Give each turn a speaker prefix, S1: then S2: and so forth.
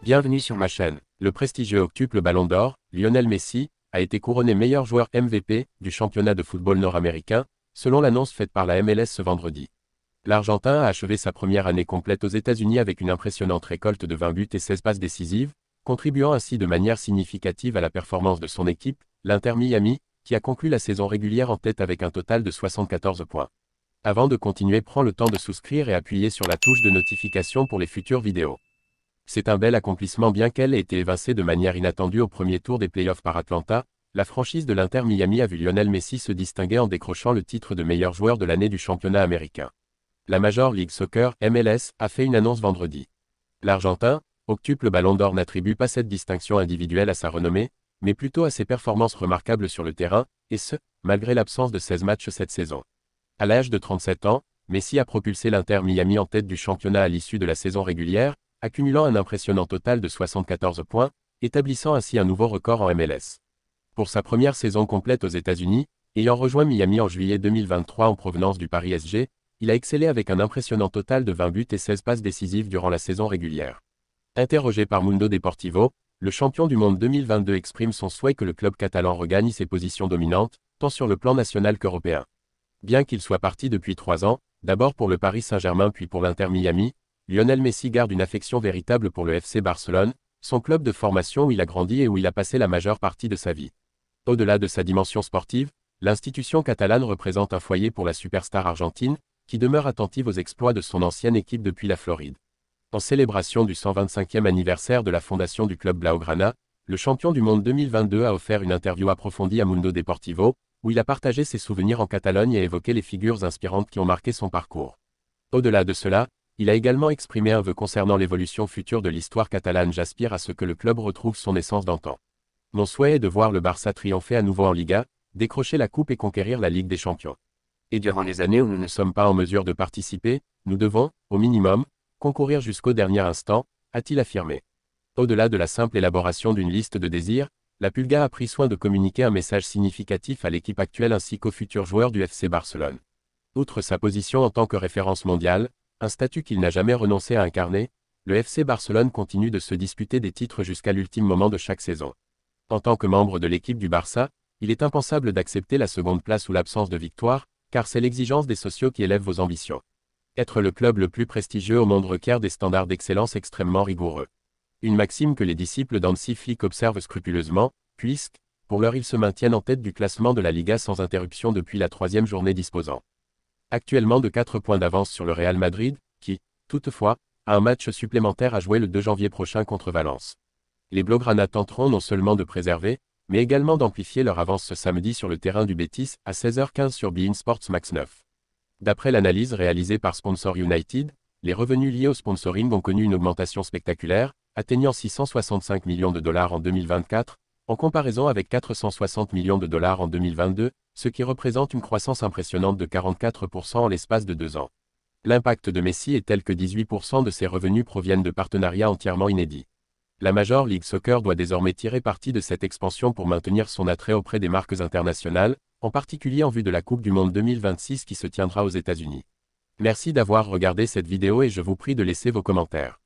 S1: Bienvenue sur ma chaîne. Le prestigieux octuple Ballon d'Or, Lionel Messi, a été couronné meilleur joueur MVP du championnat de football nord-américain, selon l'annonce faite par la MLS ce vendredi. L'Argentin a achevé sa première année complète aux États-Unis avec une impressionnante récolte de 20 buts et 16 passes décisives, contribuant ainsi de manière significative à la performance de son équipe, l'Inter Miami, qui a conclu la saison régulière en tête avec un total de 74 points. Avant de continuer, prends le temps de souscrire et appuyer sur la touche de notification pour les futures vidéos. C'est un bel accomplissement bien qu'elle ait été évincée de manière inattendue au premier tour des playoffs par Atlanta. La franchise de l'Inter Miami a vu Lionel Messi se distinguer en décrochant le titre de meilleur joueur de l'année du championnat américain. La Major League Soccer, MLS, a fait une annonce vendredi. L'Argentin, octuple Ballon d'Or, n'attribue pas cette distinction individuelle à sa renommée, mais plutôt à ses performances remarquables sur le terrain, et ce, malgré l'absence de 16 matchs cette saison. À l'âge de 37 ans, Messi a propulsé l'Inter Miami en tête du championnat à l'issue de la saison régulière, accumulant un impressionnant total de 74 points, établissant ainsi un nouveau record en MLS. Pour sa première saison complète aux États-Unis, ayant rejoint Miami en juillet 2023 en provenance du Paris SG, il a excellé avec un impressionnant total de 20 buts et 16 passes décisives durant la saison régulière. Interrogé par Mundo Deportivo, le champion du monde 2022 exprime son souhait que le club catalan regagne ses positions dominantes, tant sur le plan national qu'européen. Bien qu'il soit parti depuis 3 ans, d'abord pour le Paris Saint-Germain puis pour l'Inter Miami, Lionel Messi garde une affection véritable pour le FC Barcelone, son club de formation où il a grandi et où il a passé la majeure partie de sa vie. Au-delà de sa dimension sportive, l'institution catalane représente un foyer pour la superstar argentine, qui demeure attentive aux exploits de son ancienne équipe depuis la Floride. En célébration du 125e anniversaire de la fondation du club Blaugrana, le champion du monde 2022 a offert une interview approfondie à Mundo Deportivo, où il a partagé ses souvenirs en Catalogne et évoqué les figures inspirantes qui ont marqué son parcours. Au-delà de cela, il a également exprimé un vœu concernant l'évolution future de l'histoire catalane. J'aspire à ce que le club retrouve son essence d'antan. Mon souhait est de voir le Barça triompher à nouveau en Liga, décrocher la coupe et conquérir la Ligue des Champions. Et durant les années où nous ne sommes pas en mesure de participer, nous devons, au minimum, concourir jusqu'au dernier instant, a-t-il affirmé. Au-delà de la simple élaboration d'une liste de désirs, la Pulga a pris soin de communiquer un message significatif à l'équipe actuelle ainsi qu'aux futurs joueurs du FC Barcelone. Outre sa position en tant que référence mondiale, un statut qu'il n'a jamais renoncé à incarner, le FC Barcelone continue de se disputer des titres jusqu'à l'ultime moment de chaque saison. En tant que membre de l'équipe du Barça, il est impensable d'accepter la seconde place ou l'absence de victoire, car c'est l'exigence des socios qui élève vos ambitions. Être le club le plus prestigieux au monde requiert des standards d'excellence extrêmement rigoureux. Une maxime que les disciples d'Hansi Flick observent scrupuleusement, puisque, pour l'heure, ils se maintiennent en tête du classement de la Liga sans interruption depuis la 3e journée, disposant actuellement de 4 points d'avance sur le Real Madrid, qui, toutefois, a un match supplémentaire à jouer le 2 janvier prochain contre Valence. Les Blaugrana tenteront non seulement de préserver, mais également d'amplifier leur avance ce samedi sur le terrain du Betis à 16h15 sur beIN Sports Max 9. D'après l'analyse réalisée par Sponsor United, les revenus liés au sponsoring ont connu une augmentation spectaculaire, atteignant 665 millions de dollars en 2024, en comparaison avec 460 millions de dollars en 2022, ce qui représente une croissance impressionnante de 44% en l'espace de 2 ans. L'impact de Messi est tel que 18% de ses revenus proviennent de partenariats entièrement inédits. La Major League Soccer doit désormais tirer parti de cette expansion pour maintenir son attrait auprès des marques internationales, en particulier en vue de la Coupe du Monde 2026 qui se tiendra aux États-Unis. Merci d'avoir regardé cette vidéo et je vous prie de laisser vos commentaires.